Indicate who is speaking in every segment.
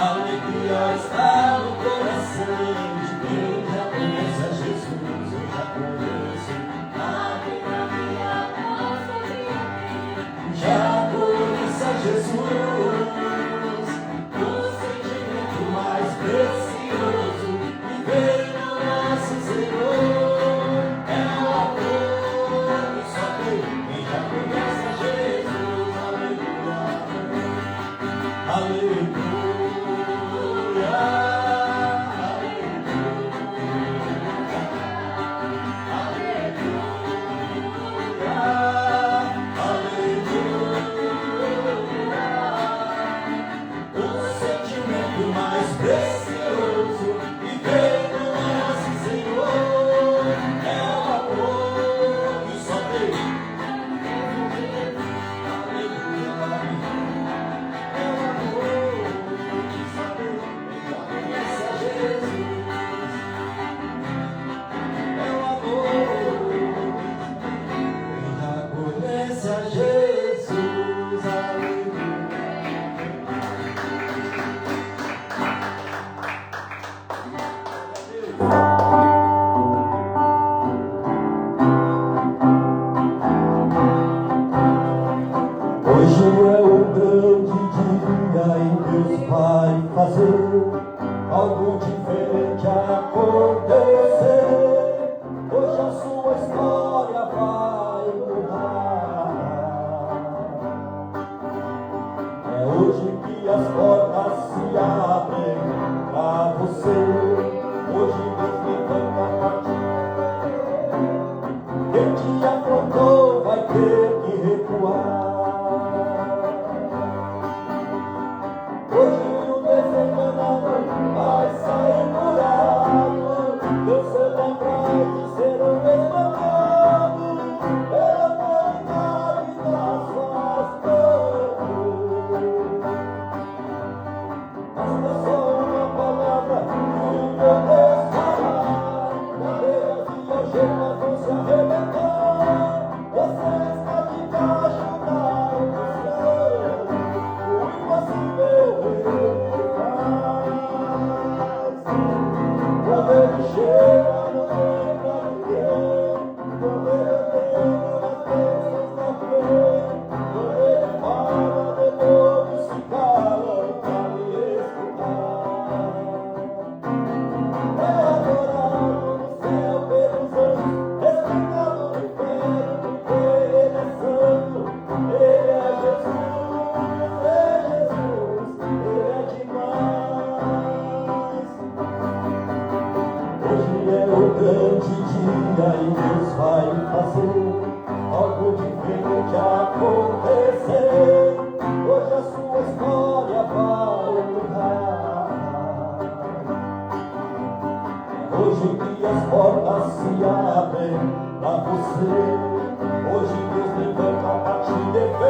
Speaker 1: Alegria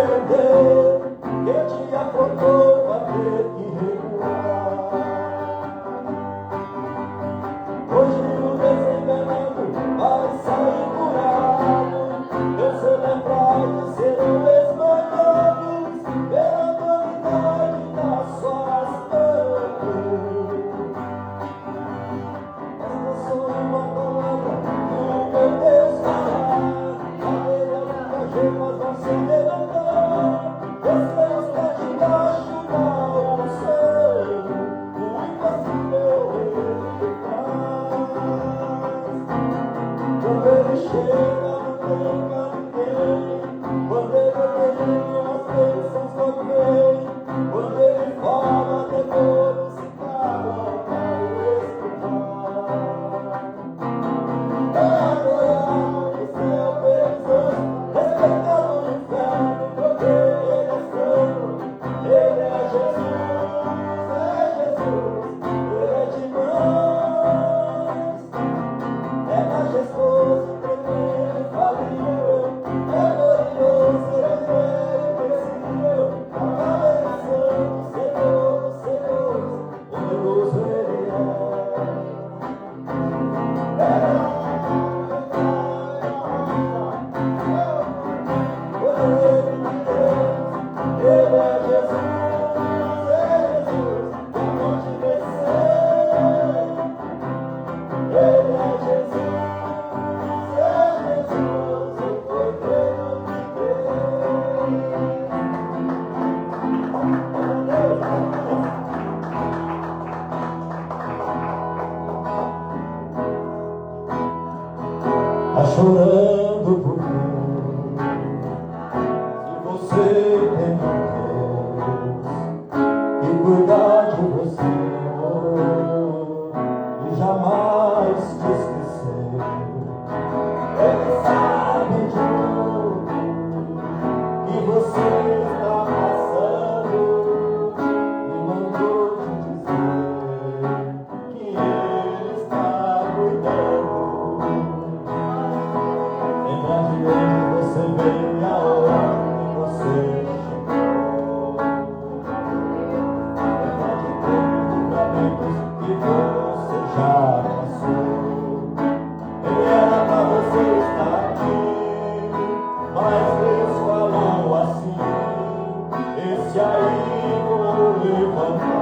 Speaker 1: entender que te afrontou vai ter que recuar. Hoje o desenganado vai sair curado. Eu sou lembrado de serão esmagados pela vanidade das suas mãos. Esta sou uma palavra do meu Deus falar. Cadeiras e cagemas vão se levantar. Você está debaixo da unção. O impossível ele faz. Quando ele chega, não tem pra ninguém. Quando ele vem, as bênçãos só vem. Quando ele fala, demônios se calam para escutar. Agora o céu pelos anjos, respeitado no inferno, porque ele é santo, ele é Jesus, ele é demais, é majestoso, tremendo, infalível, é glorioso, ele é invencível, Cavaleiro Santo, Senhor dos senhores, poderoso ele é. Ele é Jesus, acabou de vencer. Ele é Jesus, eu foi feito de Tá chorando por mim. Se você tem um Deus que cuida de você e jamais te esquecer, ele sabe de tudo que você está passando e mandou te dizer que ele está cuidando. Lembra de onde você veio e aonde você chegou. Lembra de todos os caminhos que você já passou. Ele era pra você estar aqui, mas Deus falou assim: esse aí vou levantar.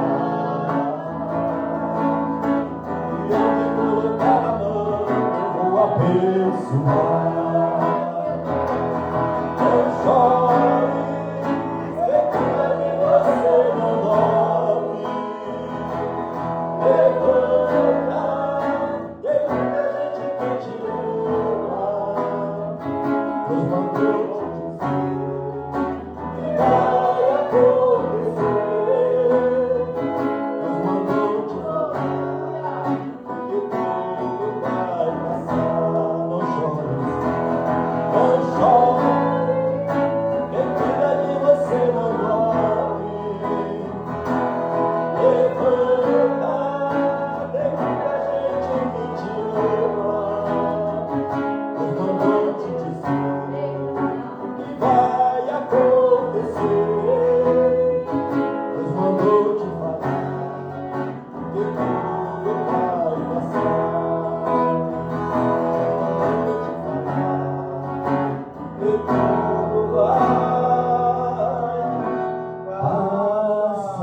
Speaker 1: E onde colocar a mão, eu vou abençoar. Não chore, segura que você não dorme. Levanta, tem muita gente que te ama. Deus mandou te dizer que vai acontecer. Deus mandou te falar que tudo vai passar. Não chore, não chore. Quem cuida de você não dorme. Levanta, tem muita gente que te ama. Deus mandou te dizer que vai acontecer. Deus mandou te falar que tudo vai passar. Deus mandou te falar que tudo vai passar.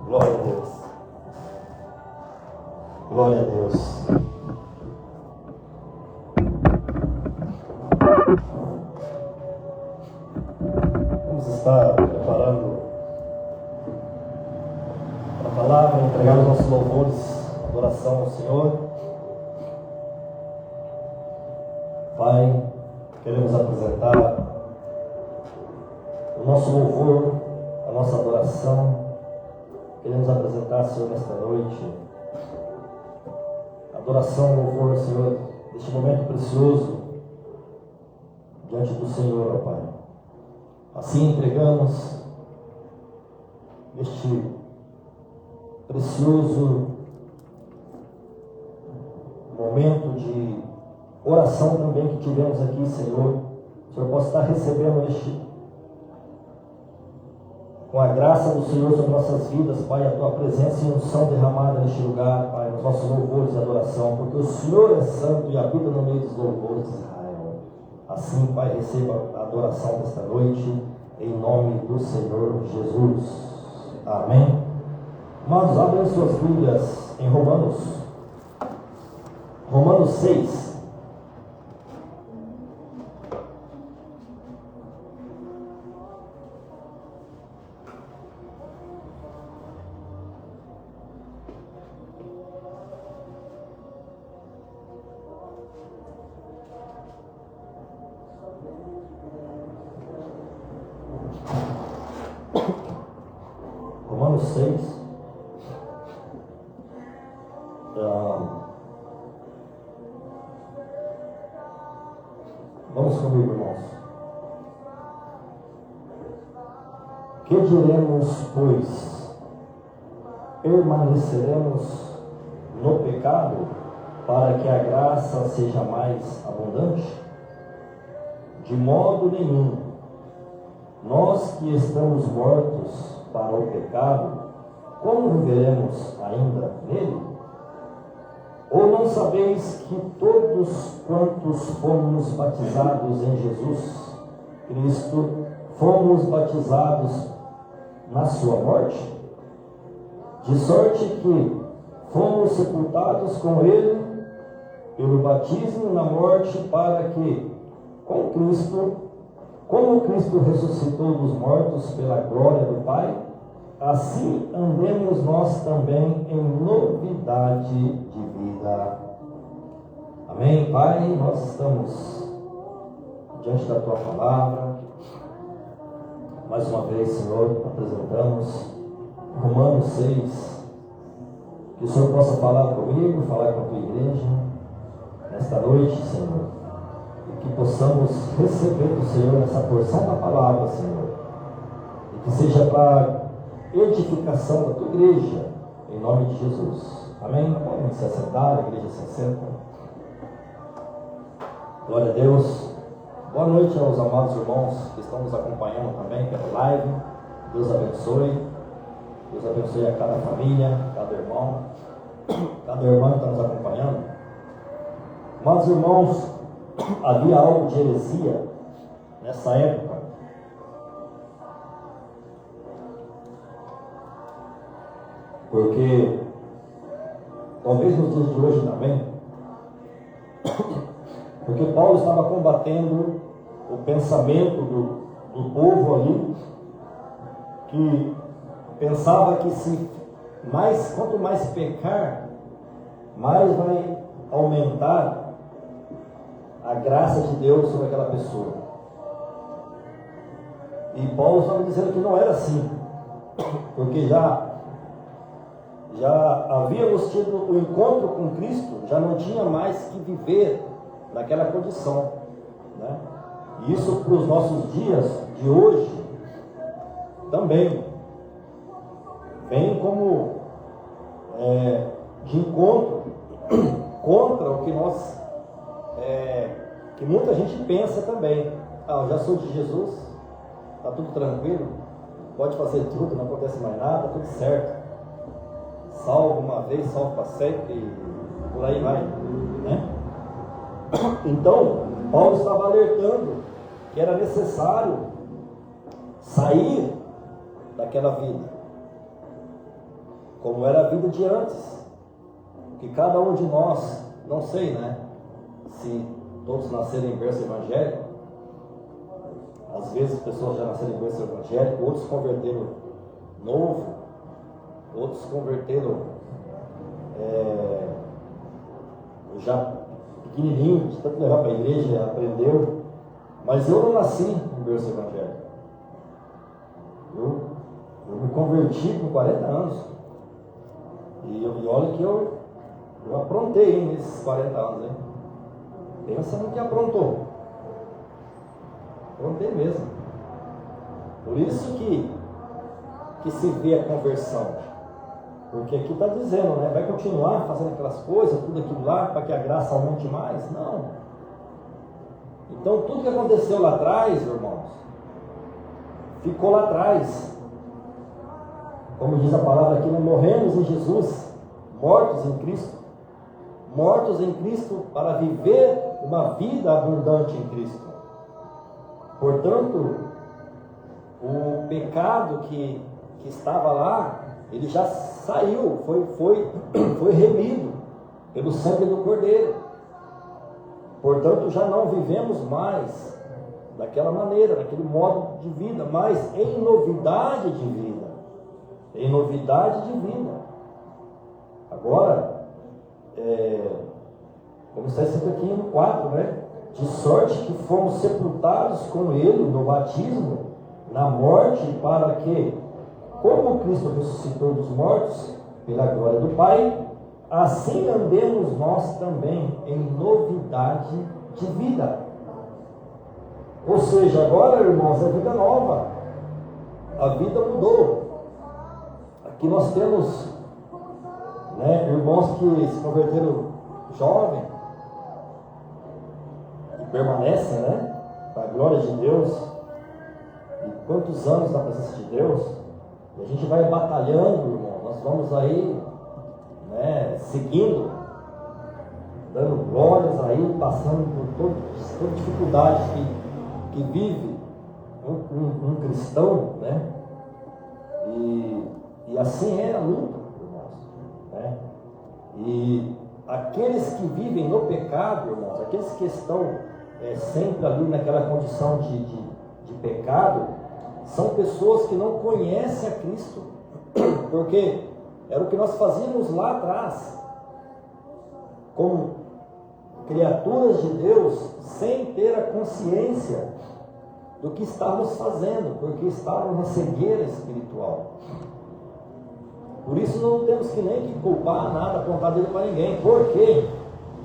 Speaker 1: Glória a Deus. Glória a Deus. Vamos estar preparando palavra, entregar os nossos louvores, adoração ao Senhor. Pai, queremos apresentar o nosso louvor, a nossa adoração. Queremos apresentar, Senhor, nesta noite, adoração, louvor, Senhor, neste momento precioso diante do Senhor, ó Pai. Assim entregamos este precioso momento de oração também que tivemos aqui, Senhor. O Senhor possa estar recebendo com a graça do Senhor sobre nossas vidas, Pai, a Tua presença e unção derramada neste lugar, Pai, nos nossos louvores e adoração, porque o Senhor é santo e habita no meio dos louvores de Israel. Assim, Pai, receba a adoração desta noite, em nome do Senhor Jesus. Amém. Amados, abrem suas Bíblias em Romanos 6. Romanos 6. Vamos comigo, irmãos. Que diremos, pois? Permaneceremos no pecado para que a graça seja mais abundante? De modo nenhum. Nós que estamos mortos para o pecado, como viveremos ainda nele? Ou não sabeis que todos quantos fomos batizados em Jesus Cristo, fomos batizados na sua morte? De sorte que fomos sepultados com ele pelo batismo na morte, para que, como Cristo ressuscitou dos mortos pela glória do Pai, assim andemos nós também em novidade de vida. Amém, Pai? Nós estamos diante da Tua palavra. Mais uma vez, Senhor, apresentamos Romanos 6. Que o Senhor possa falar comigo, falar com a Tua igreja nesta noite, Senhor. E que possamos receber do Senhor essa porção da palavra, Senhor. E que seja para edificação da Tua igreja, em nome de Jesus. Amém? Podem se assentar, a igreja se assenta. Glória a Deus. Boa noite aos amados irmãos que estão nos acompanhando também pela live. Deus abençoe. Deus abençoe a cada família, cada irmão, cada irmã que está nos acompanhando. Amados irmãos, havia algo de heresia nessa época. Porque talvez nos dias de hoje também, porque Paulo estava combatendo o pensamento do povo ali, que pensava que quanto mais pecar, mais vai aumentar a graça de Deus sobre aquela pessoa. E Paulo estava dizendo que não era assim, porque já havíamos tido o encontro com Cristo, já não tinha mais que viver naquela condição, né? E isso para os nossos dias de hoje também vem como de encontro contra o que que muita gente pensa também. Eu já sou de Jesus, está tudo tranquilo, pode fazer tudo, não acontece mais nada, tudo certo. Salvo uma vez, salvo para sempre, e por aí vai, né? Então, Paulo estava alertando que era necessário sair daquela vida, como era a vida de antes, que cada um de nós, não sei, né, se todos nasceram em berço evangélico, às vezes pessoas já nasceram em berço evangélico, outros converteram novo, outros se converteram já pequenininho, de tanto levar para a igreja, aprendeu. Mas eu não nasci em berço evangélico. Eu me converti com 40 anos. E olha que eu aprontei nesses 40 anos. Hein? Pensa no que aprontou. Aprontei mesmo. Por isso que se vê a conversão. Porque aqui está dizendo, né? Vai continuar fazendo aquelas coisas, tudo aquilo lá, para que a graça aumente mais? Não. Então tudo que aconteceu lá atrás, irmãos, ficou lá atrás. Como diz a palavra aqui, nós morremos em Jesus, mortos em Cristo. Mortos em Cristo para viver uma vida abundante em Cristo. Portanto, o pecado que estava lá, ele já saiu, foi remido pelo sangue do Cordeiro. Portanto, já não vivemos mais daquela maneira, daquele modo de vida, mas em novidade de vida. Em novidade de vida. Agora, como está escrito aqui no 4, né? De sorte que fomos sepultados com Ele no batismo, na morte, para que, como Cristo ressuscitou dos mortos, pela glória do Pai, assim andemos nós também em novidade de vida. Ou seja, agora, irmãos, é vida nova. A vida mudou. Aqui nós temos, né, irmãos que se converteram jovem e permanecem, né, para a glória de Deus. E quantos anos na presença de Deus? E a gente vai batalhando, irmão. Nós vamos aí, né, seguindo, dando glórias aí, passando por toda dificuldade que vive um cristão, né? E assim é a luta, irmãos, né? E aqueles que vivem no pecado, irmãos, aqueles que estão sempre ali naquela condição de pecado, são pessoas que não conhecem a Cristo, porque era o que nós fazíamos lá atrás, como criaturas de Deus, sem ter a consciência do que estávamos fazendo, porque estávamos na cegueira espiritual. Por isso não temos que nem que culpar nada, apontar dedo para ninguém, porque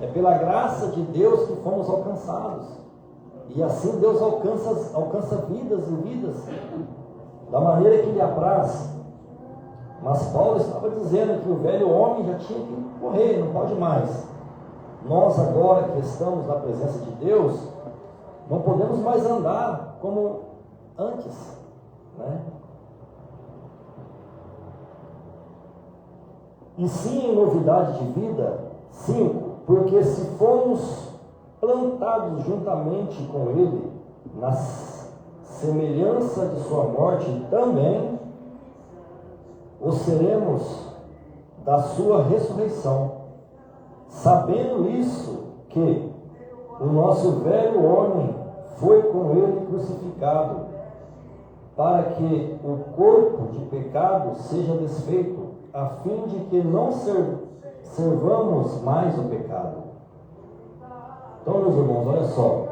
Speaker 1: é pela graça de Deus que fomos alcançados. E assim Deus alcança vidas e vidas da maneira que lhe apraz. Mas Paulo estava dizendo que o velho homem já tinha que morrer, não pode mais. Nós agora que estamos na presença de Deus, não podemos mais andar como antes, né? E sim em novidade de vida. 5. Porque se formos plantados juntamente com Ele na semelhança de sua morte, também o seremos da sua ressurreição, sabendo isso, que o nosso velho homem foi com Ele crucificado, para que o corpo de pecado seja desfeito, a fim de que não servamos mais o pecado. Então, meus irmãos, olha só,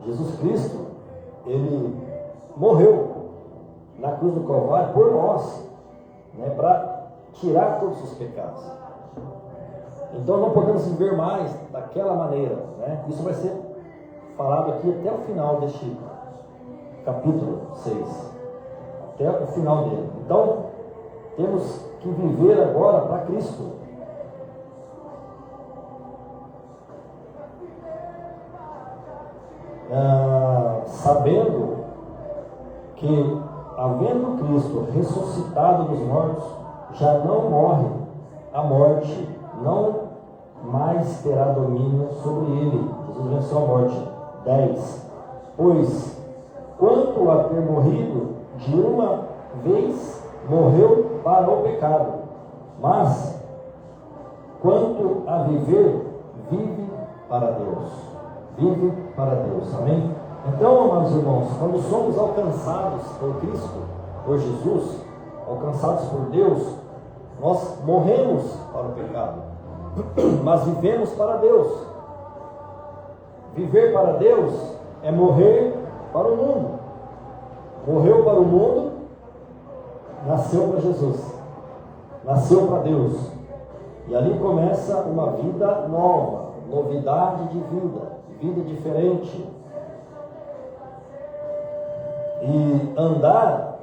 Speaker 1: Jesus Cristo, Ele morreu na cruz do Calvário por nós, né, para tirar todos os pecados. Então não podemos viver mais daquela maneira, né? Isso vai ser falado aqui até o final deste capítulo 6, até o final dele. Então temos que viver agora para Cristo. Sabendo que, havendo Cristo ressuscitado dos mortos, já não morre, a morte não mais terá domínio sobre ele. Jesus venceu a morte. 10. Pois, quanto a ter morrido de uma vez, morreu para o pecado, mas quanto a viver, vive para Deus. Vive para Deus. Amém? Então, amados irmãos, quando somos alcançados por Cristo, por Jesus, alcançados por Deus, Nós morremos para o pecado, mas vivemos para Deus. Viver para Deus é morrer para o mundo. Morreu para o mundo, nasceu para Jesus, nasceu para Deus. E ali começa uma vida nova, novidade de vida diferente. E andar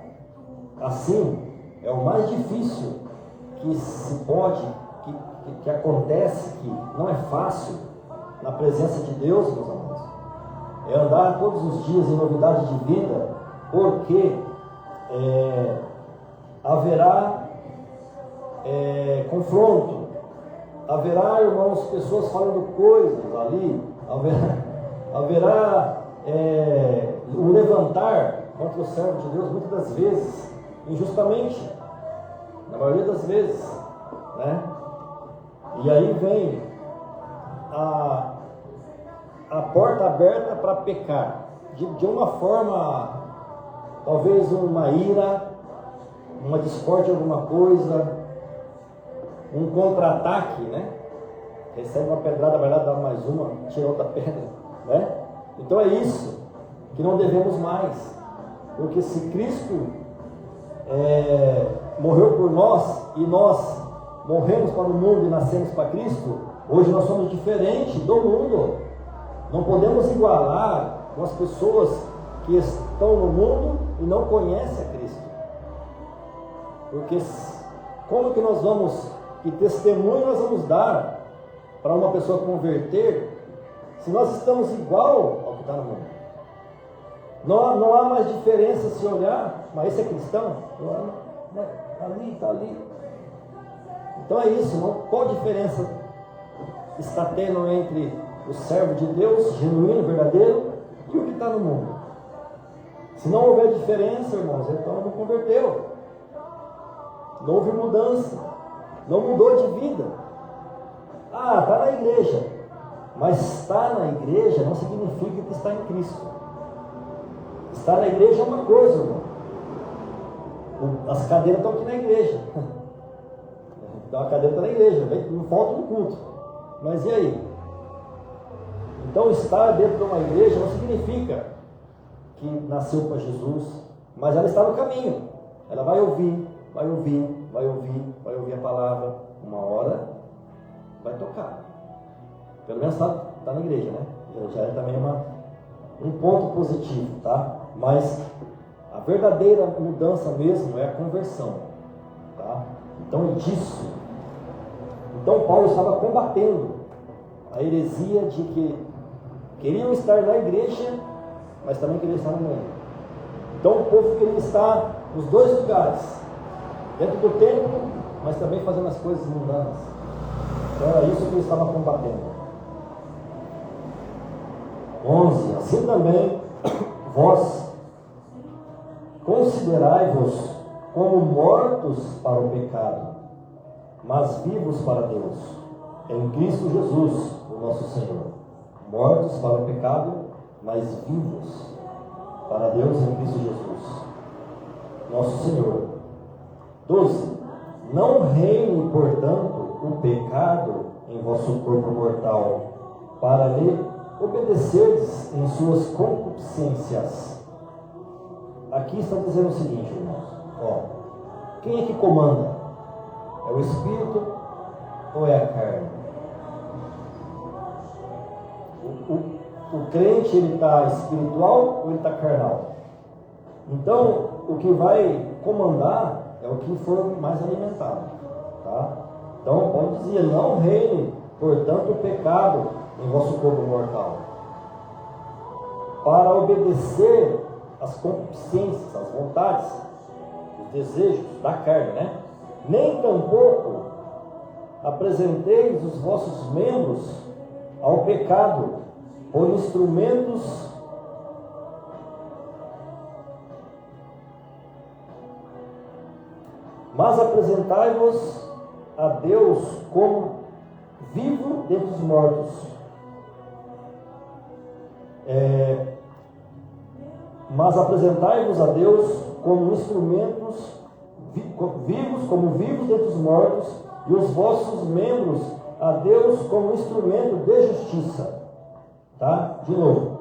Speaker 1: assim é o mais difícil que se pode, que acontece, que não é fácil na presença de Deus, meus amados. É andar todos os dias em novidade de vida, porque haverá confronto, haverá, irmãos, pessoas falando coisas ali, haverá um levantar contra o servo de Deus, muitas das vezes, injustamente, na maioria das vezes, né? E aí vem a porta aberta para pecar, de uma forma, talvez uma ira, uma discórdia, alguma coisa, um contra-ataque, né? Recebe uma pedrada, vai lá dar mais uma, tira outra pedra, né? Então é isso que não devemos mais, porque se Cristo morreu por nós e nós morremos para o mundo e nascemos para Cristo, hoje nós somos diferentes do mundo. Não podemos igualar com as pessoas que estão no mundo e não conhecem a Cristo. Porque como que nós vamos, que testemunho nós vamos dar para uma pessoa converter, se nós estamos igual ao que está no mundo? Não há mais diferença se olhar, mas esse é cristão? Está ali. Então é isso, qual diferença está tendo entre o servo de Deus, genuíno, verdadeiro, e o que está no mundo? Se não houver diferença, irmãos, então não converteu. Não houve mudança, não mudou de vida. Está na igreja, mas estar na igreja não significa que está em Cristo. Estar na igreja é uma coisa, irmão. As cadeiras estão aqui na igreja. Então a cadeira está na igreja, não falta um culto. Mas e aí? Então estar dentro de uma igreja não significa que nasceu para Jesus, mas ela está no caminho. Ela vai ouvir a palavra. Uma hora vai tocar. Pelo menos está na igreja, né? Já é também um ponto positivo, tá? Mas a verdadeira mudança mesmo é a conversão, tá? Então Paulo estava combatendo a heresia de que queriam estar na igreja, mas também queriam estar no mundo. Então o povo queria estar nos dois lugares, dentro do templo, mas também fazendo as coisas mundanas. Então era isso que ele estava combatendo. 11. Assim também vós considerai-vos como mortos para o pecado, mas vivos para Deus, em Cristo Jesus, o nosso Senhor. Mortos para o pecado, mas vivos para Deus em Cristo Jesus, nosso Senhor. 12. Não reine, portanto, o pecado em vosso corpo mortal, para lhe obedecerdes em suas concupiscências. Aqui está dizendo o seguinte, irmãos. Quem é que comanda? É o Espírito ou é a carne? O crente, ele está espiritual ou ele está carnal? Então, o que vai comandar é o que for mais alimentado, tá? Então, Paulo dizia, não reine, portanto, o pecado em vosso corpo mortal, para obedecer às concupiscências, às vontades, os desejos da carne, né? Nem tampouco apresenteis os vossos membros ao pecado por instrumentos mas apresentai-vos a Deus como vivo dentre os mortos. Mas apresentai-vos a Deus como como vivos dentre os mortos, e os vossos membros a Deus como instrumento de justiça. Tá? De novo.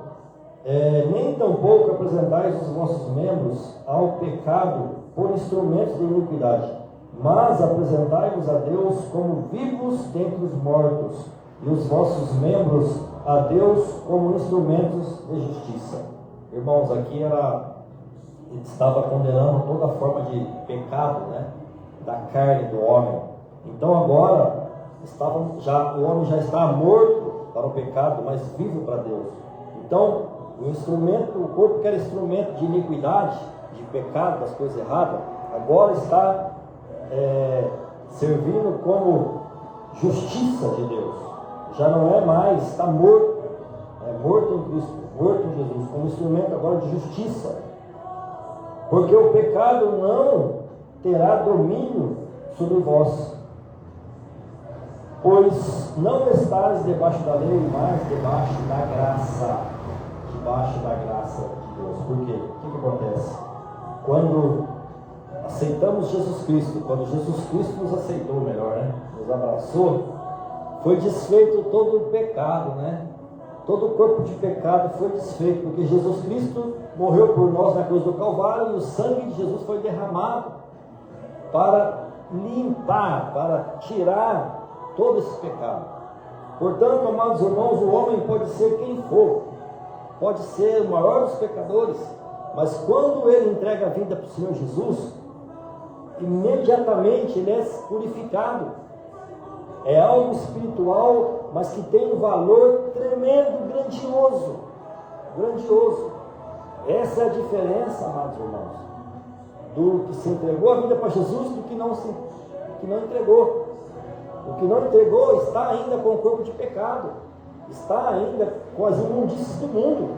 Speaker 1: Nem tampouco apresentais os vossos membros ao pecado por instrumentos de iniquidade, mas apresentai-vos a Deus como vivos dentre os mortos, e os vossos membros a Deus como instrumentos de justiça. Irmãos, aqui ele estava condenando toda forma de pecado, né, da carne do homem. Então agora o homem já está morto para o pecado, mas vivo para Deus. Então o corpo que era instrumento de iniquidade, de pecado, das coisas erradas, agora está servindo como justiça de Deus. Já não é mais, está morto, morto em Cristo, morto em Jesus, como instrumento agora de justiça. Porque o pecado não terá domínio sobre vós, pois não estáis debaixo da lei, mas debaixo da graça. Debaixo da graça de Deus. Por quê? O que acontece? Quando aceitamos Jesus Cristo, quando Jesus Cristo nos aceitou, melhor, né? Nos abraçou, foi desfeito todo o pecado, né? Todo o corpo de pecado foi desfeito, porque Jesus Cristo morreu por nós na cruz do Calvário, e o sangue de Jesus foi derramado para limpar, para tirar todo esse pecado. Portanto, amados irmãos, o homem pode ser quem for, pode ser o maior dos pecadores, mas quando ele entrega a vida para o Senhor Jesus, imediatamente ele é purificado. É algo espiritual, mas que tem um valor tremendo, grandioso. Grandioso. Essa é a diferença, amados irmãos, do que se entregou a vida para Jesus do que não entregou. O que não entregou está ainda com o corpo de pecado, está ainda com as imundícias do mundo,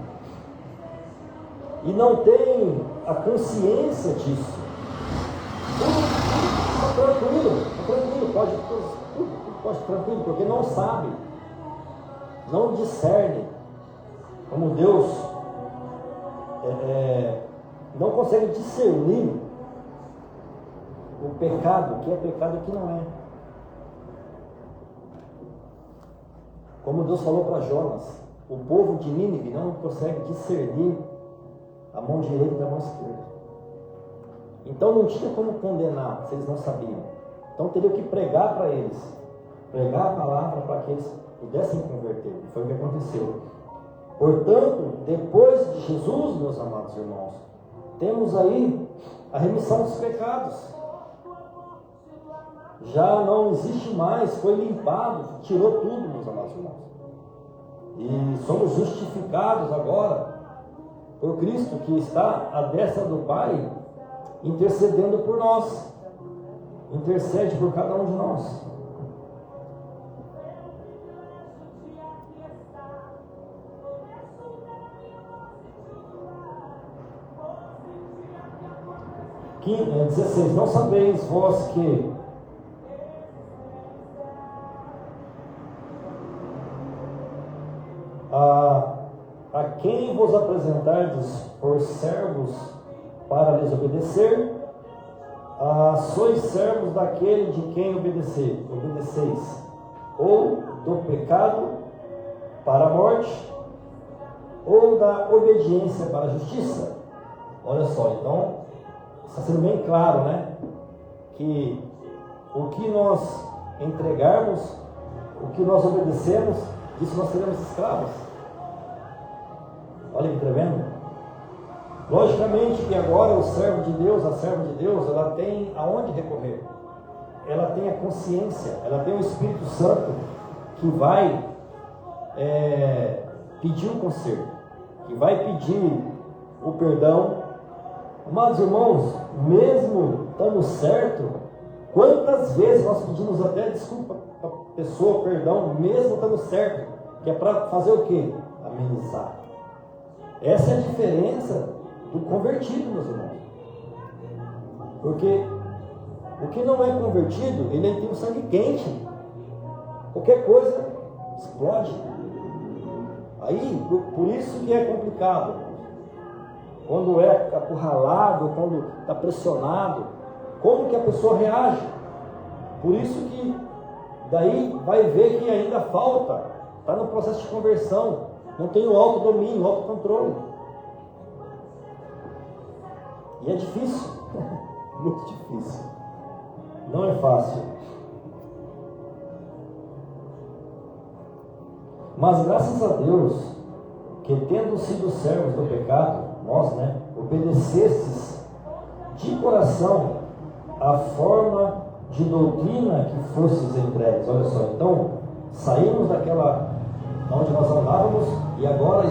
Speaker 1: e não tem a consciência disso. Está tranquilo, pode tranquilo, porque não sabe, não discerne, como Deus não consegue discernir o pecado, o que é pecado e o que não é. Como Deus falou para Jonas, o povo de Nínive não consegue discernir a mão direita da mão esquerda. Então não tinha como condenar se eles não sabiam. Então teria que pregar para eles, pregar a palavra para que eles pudessem converter. E foi o que aconteceu. Portanto, depois de Jesus, meus amados irmãos, temos aí a remissão dos pecados. Já não existe mais, foi limpado, tirou tudo, meus amados irmãos. E somos justificados agora por Cristo, que está à destra do Pai, intercedendo por nós. Intercede por cada um de nós. Que 16, não sabeis vós que a quem vos apresentardes por servos para lhes obedecer, sois servos daquele de quem obedeceis, ou do pecado para a morte, ou da obediência para a justiça. Olha só, então está sendo bem claro, né? Que o que nós entregarmos, o que nós obedecemos, disso nós seremos escravos. Olha que tremendo. Logicamente que agora o servo de Deus, a serva de Deus, ela tem aonde recorrer. Ela tem a consciência, ela tem o Espírito Santo que vai pedir o conserto, que vai pedir o perdão. Amados irmãos, mesmo estando certo, quantas vezes nós pedimos até desculpa para a pessoa, perdão, mesmo estando certo, que é para fazer o quê? Amenizar. Essa é a diferença do convertido, meus irmãos. Porque o que não é convertido, ele tem o sangue quente. Qualquer coisa explode. Aí, por isso que é complicado. Quando é acurralado, quando está pressionado, como que a pessoa reage. Por isso que daí vai ver que ainda falta, está no processo de conversão, não tem o autodomínio, o autocontrole. E é difícil, muito difícil, não é fácil. Mas graças a Deus, que tendo sido servos do pecado, nós, obedecestes de coração a forma de doutrina que fostes entregues. Olha só, então, saímos daquela onde nós andávamos e agora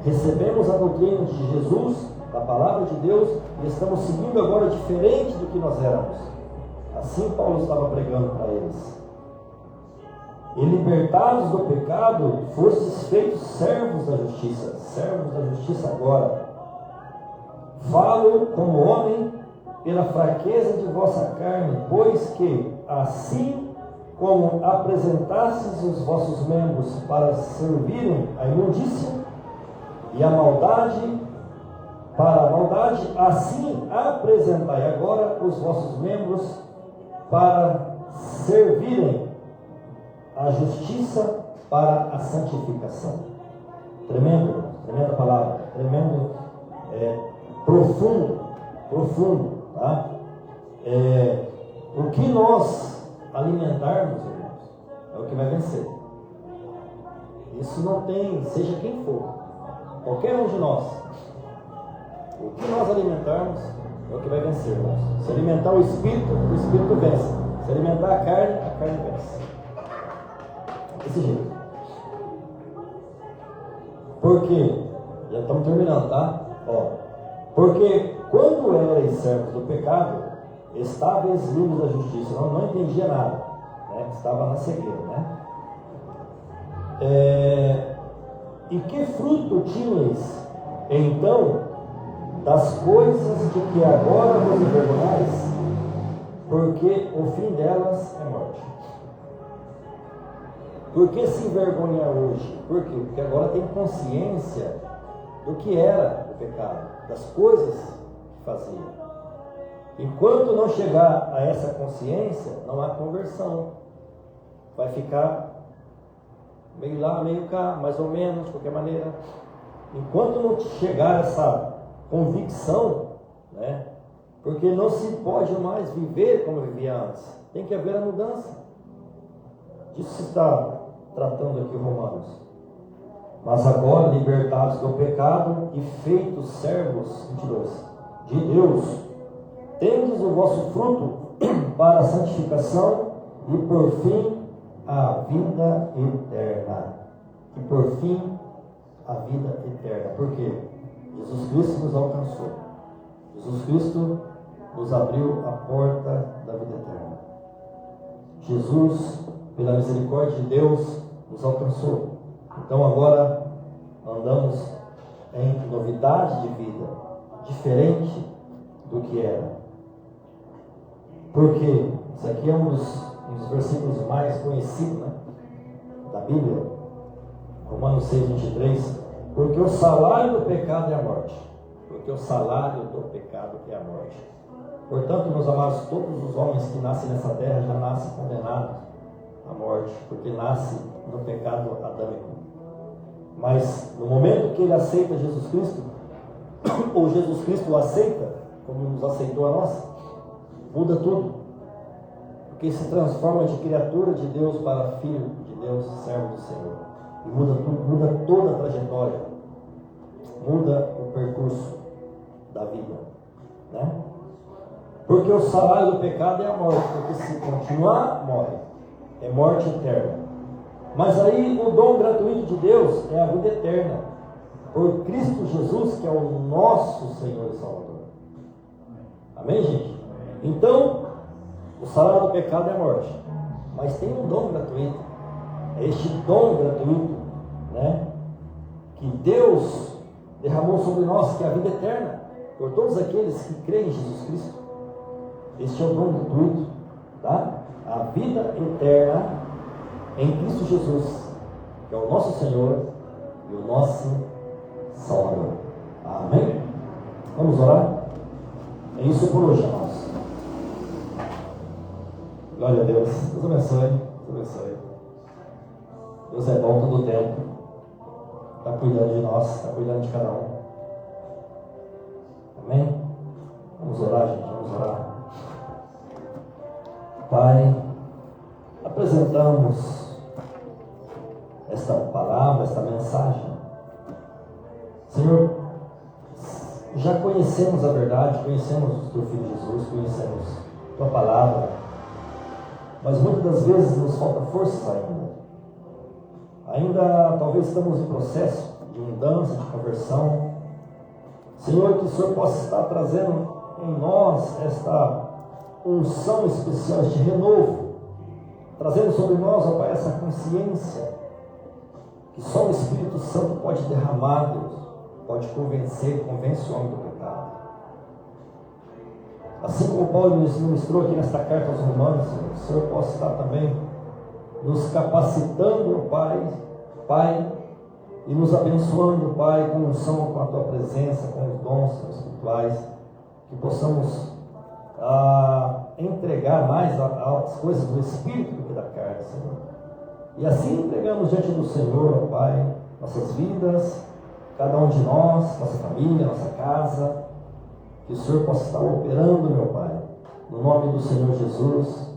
Speaker 1: recebemos a doutrina de Jesus, da palavra de Deus, e estamos seguindo agora diferente do que nós éramos. Assim Paulo estava pregando para eles. E libertados do pecado, fostes feitos servos da justiça agora. Falo como homem pela fraqueza de vossa carne, pois que, assim como apresentastes os vossos membros para servirem à imundícia e à maldade, para a maldade, assim apresentai agora os vossos membros para servirem à justiça, para a santificação. Tremenda palavra, profundo, tá? O que nós alimentarmos, irmãos, é o que vai vencer. Isso não tem, seja quem for, qualquer um de nós, o que nós alimentarmos é o que vai vencer, irmãos. Se alimentar o espírito vence. Se alimentar a carne vence. Desse jeito. Porque, já estamos terminando, tá? Porque quando erais servos do pecado, estáveis livres da justiça. Não entendia nada, estava na cegueira, E que fruto tinhas então das coisas de que agora vos envergonhais? Porque o fim delas é morte. Por que se envergonhar hoje? Por quê? Porque agora tem consciência do que era o pecado, das coisas que fazia. Enquanto não chegar a essa consciência, não há conversão. Vai ficar meio lá, meio cá, mais ou menos, de qualquer maneira. Enquanto não chegar a essa convicção, porque não se pode mais viver como vivia antes. Tem que haver a mudança. Disso se está tratando aqui Romanos. Mas agora, libertados do pecado e feitos servos, 22, de Deus, tendes o vosso fruto para a santificação e por fim a vida eterna. E por fim a vida eterna. Por quê? Jesus Cristo nos alcançou. Jesus Cristo nos abriu a porta da vida eterna. Jesus, pela misericórdia de Deus, nos alcançou. Então agora andamos em novidade de vida, diferente do que era. Porque isso aqui é um dos versículos mais conhecidos, da Bíblia. Romanos 6:23. Porque o salário do pecado é a morte. Porque o salário do pecado é a morte. Portanto, meus amados, todos os homens que nascem nessa terra já nascem condenados à morte, porque nascem no pecado adâmico. Mas no momento que ele aceita Jesus Cristo, ou Jesus Cristo o aceita, como nos aceitou a nós, muda tudo. Porque se transforma de criatura de Deus para filho de Deus, servo do Senhor. E muda tudo, muda toda a trajetória, muda o percurso da vida, Porque o salário do pecado é a morte, porque se continuar, morre, é morte eterna. Mas aí o dom gratuito de Deus é a vida eterna, por Cristo Jesus, que é o nosso Senhor e Salvador. Amém, gente? Então, o salário do pecado é a morte, mas tem um dom gratuito. É este dom gratuito, que Deus derramou sobre nós, que é a vida eterna, por todos aqueles que creem em Jesus Cristo. Este é o dom gratuito, a vida eterna em Cristo Jesus, que é o nosso Senhor e o nosso Salvador. Amém? Vamos orar? É isso por hoje, irmãos. Glória a Deus. Deus abençoe. Deus abençoe. Deus é bom todo o tempo. Está cuidando de nós, está cuidando de cada um. Amém? Vamos orar, gente, vamos orar. Pai, apresentamos esta palavra, esta mensagem. Senhor, já conhecemos a verdade, conhecemos o Teu Filho Jesus, conhecemos Tua palavra, mas muitas das vezes nos falta forças ainda. Ainda talvez estamos em processo de mudança, de conversão. Senhor, que o Senhor possa estar trazendo em nós esta unção especial, este renovo, trazendo sobre nós, ó Pai, essa consciência que só o Espírito Santo pode derramar, Deus, pode convence o homem do pecado. Assim como Paulo nos ministrou aqui nesta carta aos Romanos, Senhor, que o Senhor possa estar também nos capacitando, Pai, e nos abençoando, Pai, com unção, com a Tua presença, com os dons espirituais, que possamos entregar mais as coisas do Espírito do que da carne, Senhor. E assim entregamos diante do Senhor, ó Pai, nossas vidas, cada um de nós, nossa família, nossa casa, que o Senhor possa estar operando, meu Pai, no nome do Senhor Jesus,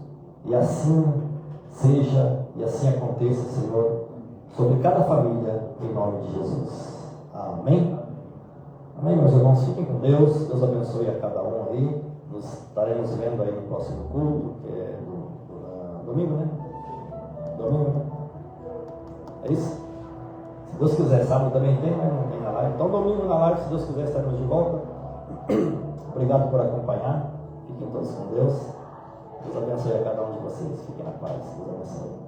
Speaker 1: e assim seja, e assim aconteça, Senhor, sobre cada família, em nome de Jesus. Amém? Amém, meus irmãos, fiquem com Deus, Deus abençoe a cada um aí, nos estaremos vendo aí no próximo culto, que é domingo, né? Domingo, né? É isso? Se Deus quiser, sábado também tem, mas não tem na live. Então, domingo na live, se Deus quiser, estaremos de volta. Obrigado por acompanhar. Fiquem todos com Deus. Deus abençoe a cada um de vocês. Fiquem na paz. Deus abençoe.